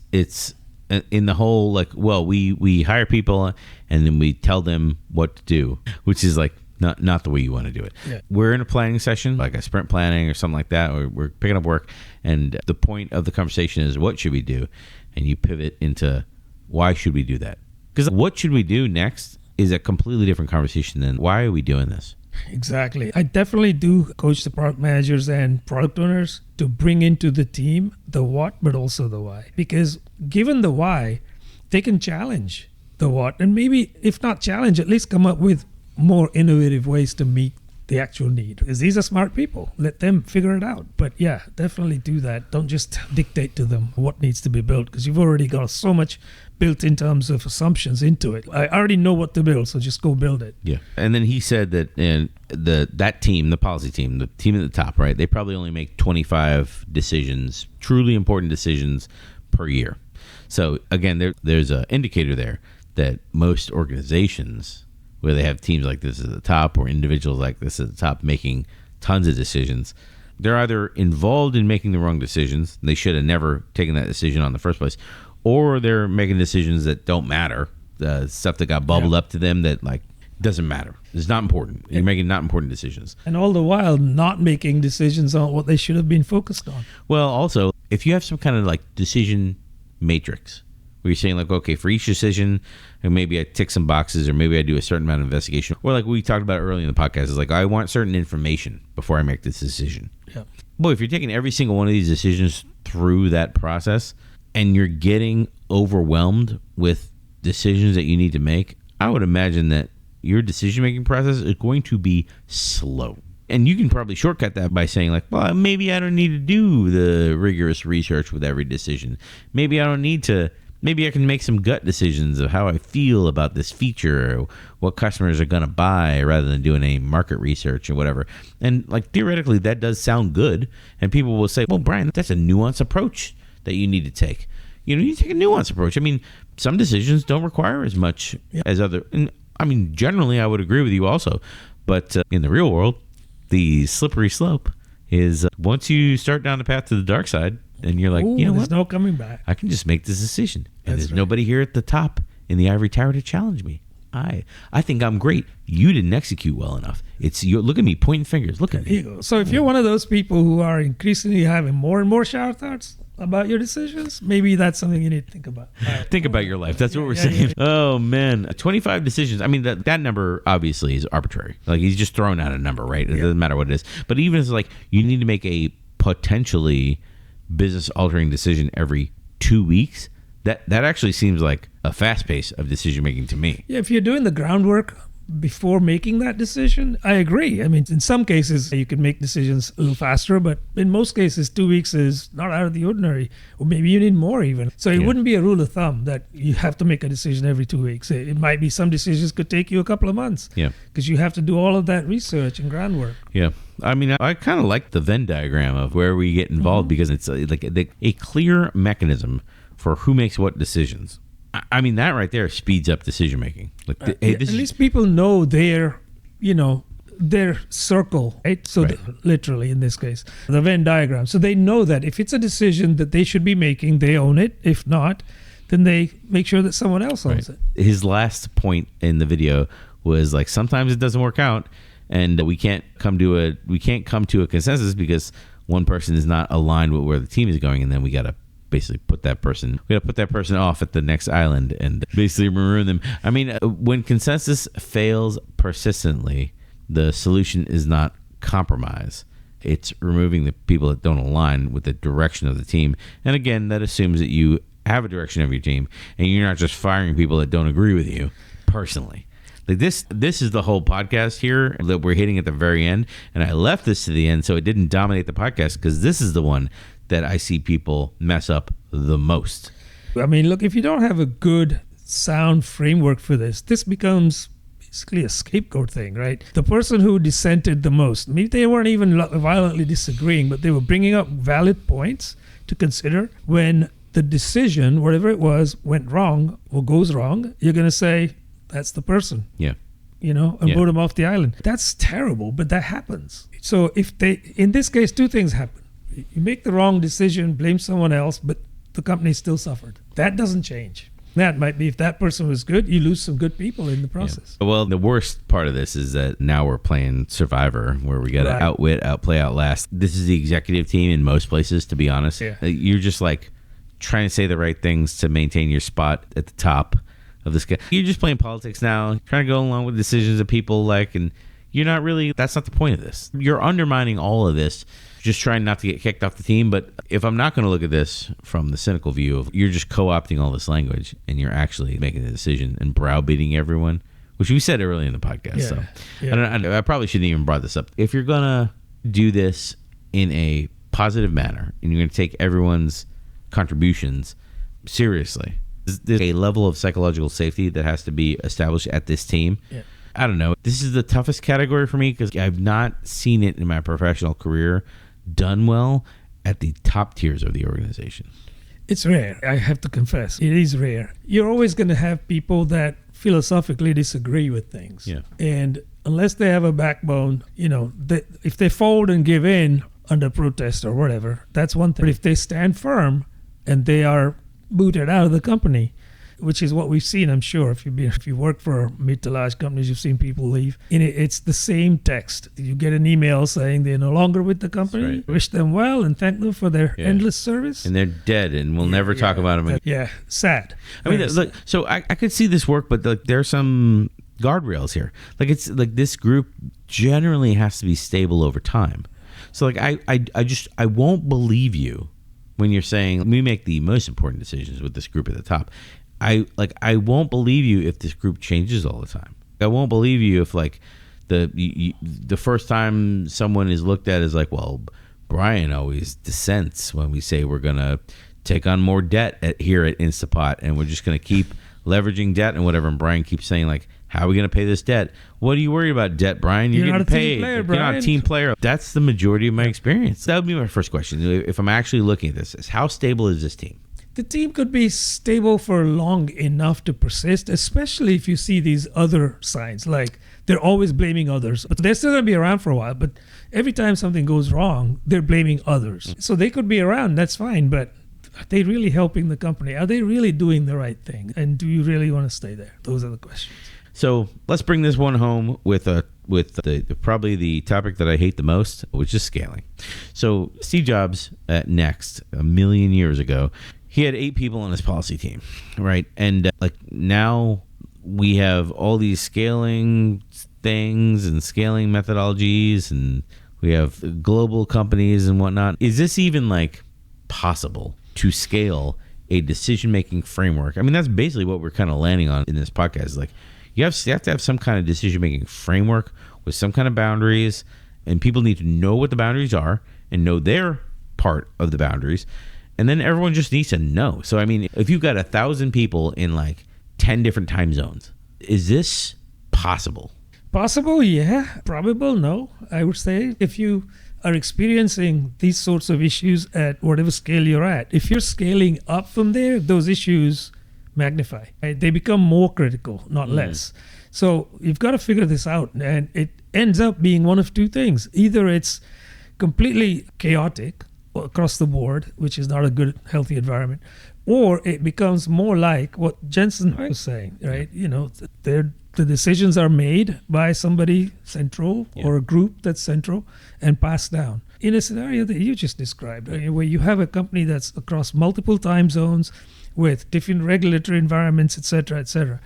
in the whole like, well, we hire people and then we tell them what to do, which is like not the way you want to do it. Yeah. We're in a planning session, like a sprint planning or something like that, or we're picking up work, and the point of the conversation is what should we do, and you pivot into why should we do that? Because what should we do next is a completely different conversation than why are we doing this? Exactly. I definitely do coach the product managers and product owners to bring into the team the what, but also the why. Because given the why, they can challenge the what, and maybe if not challenge, at least come up with more innovative ways to meet the actual need. Because these are smart people. Let them figure it out. But yeah, definitely do that. Don't just dictate to them what needs to be built, because you've already got so much built in terms of assumptions into it. I already know what to build, so just go build it. Yeah. And then he said that that team, the policy team, the team at the top, right, they probably only make 25 decisions, truly important decisions per year. So again, there's an indicator there that most organizations, where they have teams like this at the top or individuals like this at the top making tons of decisions, they're either involved in making the wrong decisions, they should have never taken that decision on the first place, or they're making decisions that don't matter, the stuff that got bubbled up to them that like doesn't matter. It's not important. You're making not important decisions. And all the while not making decisions on what they should have been focused on. Well, also, if you have some kind of like decision matrix, where you're saying like, okay, for each decision, and maybe I tick some boxes, or maybe I do a certain amount of investigation, or like we talked about earlier in the podcast, is like I want certain information before I make this decision. Yeah. Boy, if you're taking every single one of these decisions through that process, and you're getting overwhelmed with decisions that you need to make, I would imagine that your decision-making process is going to be slow. And you can probably shortcut that by saying like, well, maybe I don't need to do the rigorous research with every decision. Maybe I can make some gut decisions of how I feel about this feature or what customers are going to buy rather than doing any market research or whatever. And like theoretically, that does sound good. And people will say, well, Brian, that's a nuanced approach that you need to take. You know, you take a nuanced approach. I mean, some decisions don't require as much as other. And I mean, generally, I would agree with you also. But in the real world, the slippery slope is once you start down the path to the dark side, and you're like, Ooh, you know there's what? no coming back. I can just make this decision. And That's there's right. nobody here at the top in the ivory tower to challenge me. I think I'm great. You didn't execute well enough. It's you. Look at me pointing fingers. Look at me. So if you're one of those people who are increasingly having more and more shower thoughts about your decisions, maybe that's something you need to think about. All right. Think about your life. That's what we're Yeah, saying. yeah. Oh man, 25 decisions. I mean, that number obviously is arbitrary. Like he's just throwing out a number, right? It doesn't matter what it is. But even if it's like you need to make a potentially business altering decision every 2 weeks, that actually seems like a fast pace of decision making to me. Yeah, if you're doing the groundwork before making that decision, I agree. I mean, in some cases, you can make decisions a little faster, but in most cases, 2 weeks is not out of the ordinary, or maybe you need more even. So it wouldn't be a rule of thumb that you have to make a decision every 2 weeks. It might be some decisions could take you a couple of months. Yeah. Because you have to do all of that research and groundwork. Yeah. I mean, I kind of like the Venn diagram of where we get involved because it's like a clear mechanism for who makes what decisions. I mean, that right there speeds up decision making. Like, At least people know their circle, right? So Right. literally in this case, the Venn diagram. So they know that if it's a decision that they should be making, they own it. If not, then they make sure that someone else owns it. His last point in the video was like, sometimes it doesn't work out, and we can't come to a consensus because one person is not aligned with where the team is going, and then we got to basically put that person off at the next island and basically maroon them. I mean, when consensus fails persistently, the solution is not compromise. It's removing the people that don't align with the direction of the team. And again, that assumes that you have a direction of your team and you're not just firing people that don't agree with you personally. Like this is the whole podcast here that we're hitting at the very end. And I left this to the end so it didn't dominate the podcast because this is the one that I see people mess up the most. I mean, look, if you don't have a good, sound framework for this becomes basically a scapegoat thing, right? The person who dissented the most, maybe they weren't even violently disagreeing, but they were bringing up valid points to consider. When the decision, whatever it was, went wrong or goes wrong, you're going to say, that's the person. Yeah. And vote them off the island. That's terrible, but that happens. So in this case, two things happen. You make the wrong decision, blame someone else, but the company still suffered. That doesn't change. That might be if that person was good, you lose some good people in the process. Yeah. Well, the worst part of this is that now we're playing Survivor, where we got to outwit, outplay, outlast. This is the executive team in most places, to be honest. Yeah. You're just like trying to say the right things to maintain your spot at the top of this guy. You're just playing politics now, trying to go along with decisions that people like, and you're not really, that's not the point of this. You're undermining all of this, just trying not to get kicked off the team. But if I'm not going to look at this from the cynical view of you're just co-opting all this language and you're actually making a decision and browbeating everyone, which we said earlier in the podcast. Yeah. So Yeah. I probably shouldn't even brought this up. If you're going to do this in a positive manner and you're going to take everyone's contributions seriously, there's a level of psychological safety that has to be established at this team. Yeah. I don't know. This is the toughest category for me because I've not seen it in my professional career done well at the top tiers of the organization. It's rare, I have to confess. It is rare. You're always going to have people that philosophically disagree with things. Yeah. And unless they have a backbone, if they fold and give in under protest or whatever, that's one thing. But if they stand firm and they are booted out of the company, which is what we've seen, I'm sure. If you work for mid to large companies, you've seen people leave. And it's the same text. You get an email saying they're no longer with the company. Right. Wish them well and thank them for their endless service. And they're dead, and we'll never talk about them again. Yeah, sad. I mean, Very look, so I could see this work, but there's some guardrails here. Like it's like this group generally has to be stable over time. So like I won't believe you when you're saying we make the most important decisions with this group at the top. I won't believe you if this group changes all the time. I won't believe you if like the first time someone is looked at as like, well, Brian always dissents when we say we're gonna take on more debt here at Instapot and we're just gonna keep leveraging debt and whatever. And Brian keeps saying like, how are we gonna pay this debt? What are you worried about debt, Brian? You're not getting a team paid. player, You're not Brian. a team player. That's the majority of my experience. That would be my first question. If I'm actually looking at this, is how stable is this team? The team could be stable for long enough to persist, especially if you see these other signs like they're always blaming others. But they're still going to be around for a while. But every time something goes wrong, they're blaming others. So they could be around, that's fine. But are they really helping the company? Are they really doing the right thing? And do you really want to stay there? Those are the questions. So let's bring this one home with probably the topic that I hate the most, which is scaling. So Steve Jobs at Next, a million years ago, he had 8 people on his policy team, right? And now we have all these scaling things and scaling methodologies, and we have global companies and whatnot. Is this even possible to scale a decision-making framework? I mean, that's basically what we're kind of landing on in this podcast. You have to have some kind of decision-making framework with some kind of boundaries, and people need to know what the boundaries are and know their part of the boundaries, and then everyone just needs to know. So, I mean, if you've got 1,000 people in 10 different time zones, is this possible? Possible, yeah. Probable, no, I would say. If you are experiencing these sorts of issues at whatever scale you're at, if you're scaling up from there, those issues magnify. Right? They become more critical, not less. So you've got to figure this out. And it ends up being one of two things. Either it's completely chaotic across the board, which is not a good, healthy environment, or it becomes more like what Jensen was saying, right? The decisions are made by somebody central or a group that's central and passed down. In a scenario that you just described, where you have a company that's across multiple time zones with different regulatory environments, et cetera,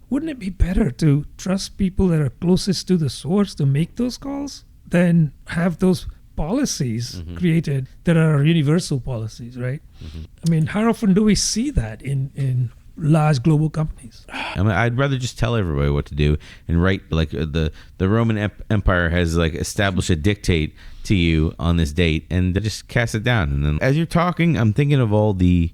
wouldn't it be better to trust people that are closest to the source to make those calls than have those policies created that are universal policies, right? I mean, how often do we see that in large global companies? I mean, I'd rather just tell everybody what to do and write the Roman Empire has established a dictate to you on this date and just cast it down. And then as you're talking, I'm thinking of all the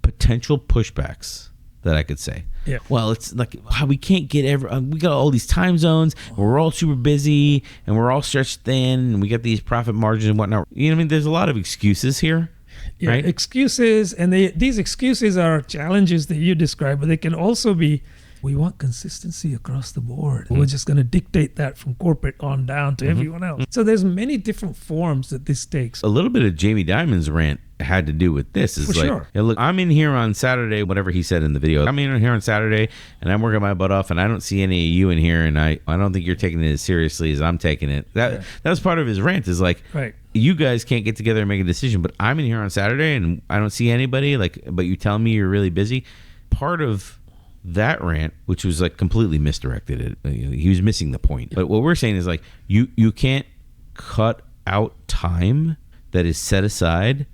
potential pushbacks that I could say. Yeah. Well, it's how we can't get we got all these time zones, and we're all super busy, and we're all stretched thin, and we got these profit margins and whatnot. You know what I mean? There's a lot of excuses here. Yeah, right? Excuses, and these excuses are challenges that you describe, but they can also be, we want consistency across the board. We're just going to dictate that from corporate on down to everyone else. So there's many different forms that this takes. A little bit of Jamie Dimon's rant had to do with this. It's sure. Yeah, look, I'm in here on Saturday, whatever he said in the video. I'm in here on Saturday, and I'm working my butt off, and I don't see any of you in here, and I don't think you're taking it as seriously as I'm taking it. That was part of his rant, is right. You guys can't get together and make a decision, but I'm in here on Saturday, and I don't see anybody, but you tell me you're really busy. Part of that rant, which was completely misdirected, he was missing the point. But what we're saying is you can't cut out time that is set aside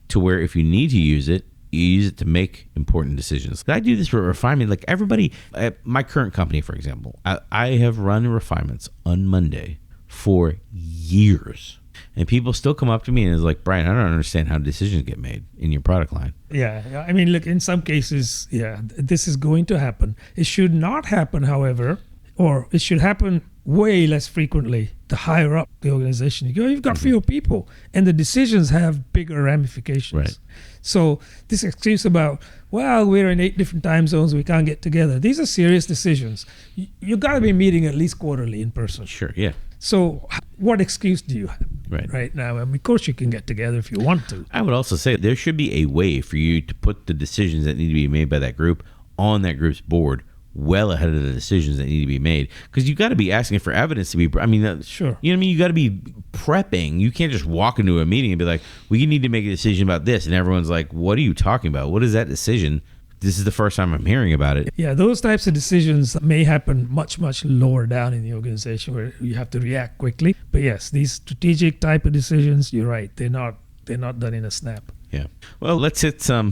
to where if you need to use it, you use it to make important decisions. I do this for refinement. Everybody at my current company, for example, I have run refinements on Monday for years. And people still come up to me and is Brian, I don't understand how decisions get made in your product line. Yeah. I mean, look, in some cases, this is going to happen. It should not happen, however, or it should happen way less frequently the higher up the organization you go. You've got fewer people, and the decisions have bigger ramifications. Right. So this excuse about, well, we're in 8 different time zones, we can't get together. These are serious decisions. You got to be meeting at least quarterly in person. Sure, yeah. So what excuse do you have right now? I mean, of course you can get together if you want to. I would also say there should be a way for you to put the decisions that need to be made by that group on that group's board well ahead of the decisions that need to be made, because you got to be asking for evidence to be. I mean, sure. You know what I mean? You got to be prepping. You can't just walk into a meeting and be like, "We need to make a decision about this," and everyone's like, "What are you talking about? What is that decision?" This is the first time I'm hearing about it. Yeah, those types of decisions may happen much, much lower down in the organization where you have to react quickly. But yes, these strategic type of decisions, you're right, they're not done in a snap. Yeah. Well, let's hit some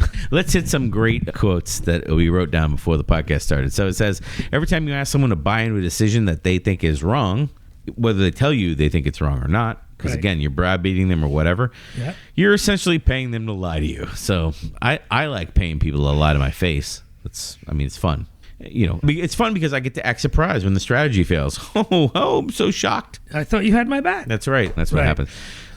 great quotes that we wrote down before the podcast started. So it says, every time you ask someone to buy into a decision that they think is wrong, whether they tell you they think it's wrong or not, because again, you're browbeating them or whatever, you're essentially paying them to lie to you. So I like paying people to lie to my face. It's fun. It's fun because I get to act surprised when the strategy fails. Oh, I'm so shocked. I thought you had my back. That's right. That's what happened.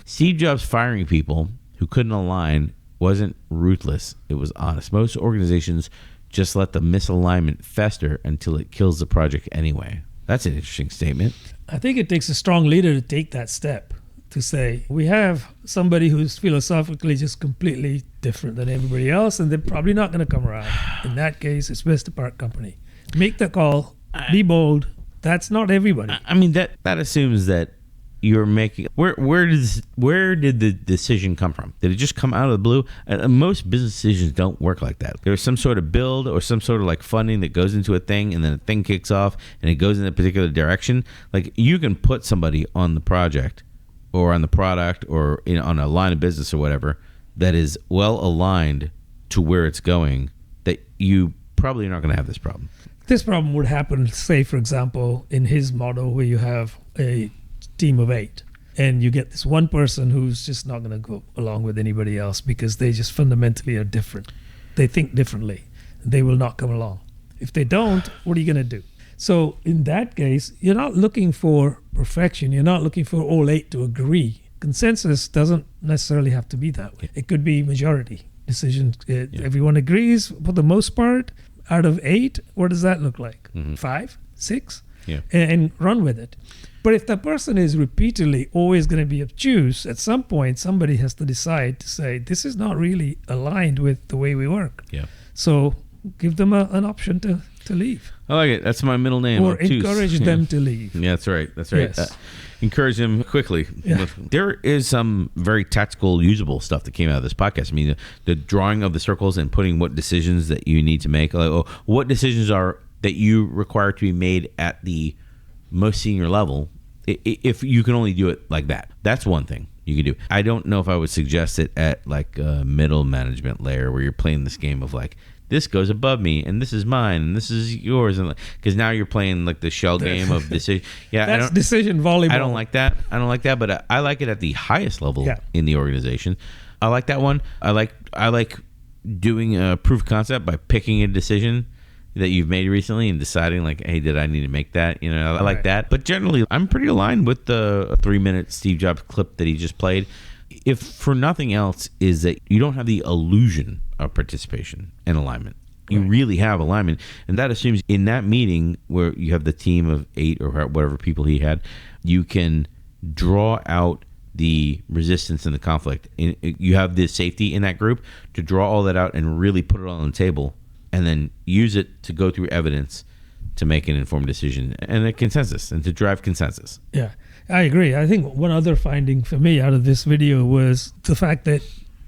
Steve Jobs firing people who couldn't align wasn't ruthless. It was honest. Most organizations just let the misalignment fester until it kills the project anyway. That's an interesting statement. I think it takes a strong leader to take that step, to say, we have somebody who's philosophically just completely different than everybody else, and they're probably not going to come around. In that case, it's best to part company. Make the call, be bold. That's not everybody. I mean, that assumes that you're making... Where did the decision come from? Did it just come out of the blue? Most business decisions don't work like that. There's some sort of build or some sort of like funding that goes into a thing, and then a thing kicks off and it goes in a particular direction. Like, you can put somebody on the project or on the product or on a line of business or whatever that is well aligned to where it's going, that you probably are not going to have this problem. This problem would happen, say, for example, in his model where you have a team of 8 and you get this one person who's just not going to go along with anybody else because they just fundamentally are different. They think differently. They will not come along. If they don't, what are you going to do? So in that case, you're not looking for perfection. You're not looking for all 8 to agree. Consensus doesn't necessarily have to be that way. It could be majority decision. Everyone agrees for the most part. Out of 8, what does that look like? 5, 6? Yeah. And run with it. But if that person is repeatedly always going to be obtuse, at some point somebody has to decide to say, this is not really aligned with the way we work. Yeah. So give them an option to leave. I like it. That's my middle name. Or obtuse. encourage them to leave. Yeah, that's right. That's right. Yes. Encourage them quickly. Yeah. There is some very tactical, usable stuff that came out of this podcast. I mean, the drawing of the circles and putting what decisions that you need to make. Like, what decisions are that you require to be made at the most senior level, if you can only do it like that. That's one thing you can do. I don't know if I would suggest it at like a middle management layer where you're playing this game of like, this goes above me and this is mine and this is yours, and because now you're playing like the shell game of decision. Yeah, that's decision volleyball. I don't like that. But I like it at the highest level in the organization. I like that one. I like doing a proof of concept by picking a decision that you've made recently and deciding like, hey, did I need to make that? I like that. But generally, I'm pretty aligned with the 3-minute Steve Jobs clip that he just played. If for nothing else, is that you don't have the illusion of participation and alignment. You really have alignment. And that assumes in that meeting where you have the team of 8 or whatever people he had, you can draw out the resistance and the conflict. You have the safety in that group to draw all that out and really put it all on the table, and then use it to go through evidence to make an informed decision and a consensus and to drive consensus. Yeah, I agree. I think one other finding for me out of this video was the fact that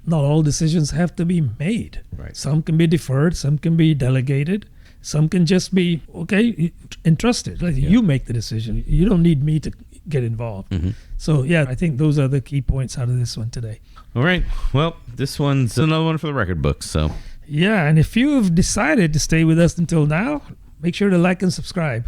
not all decisions have to be made. Right. Some can be deferred, some can be delegated, some can just be, entrusted. Like you make the decision. You don't need me to get involved. Mm-hmm. So, I think those are the key points out of this one today. All right. Well, this one's another one for the record books, so... Yeah, and if you have decided to stay with us until now, make sure to like and subscribe.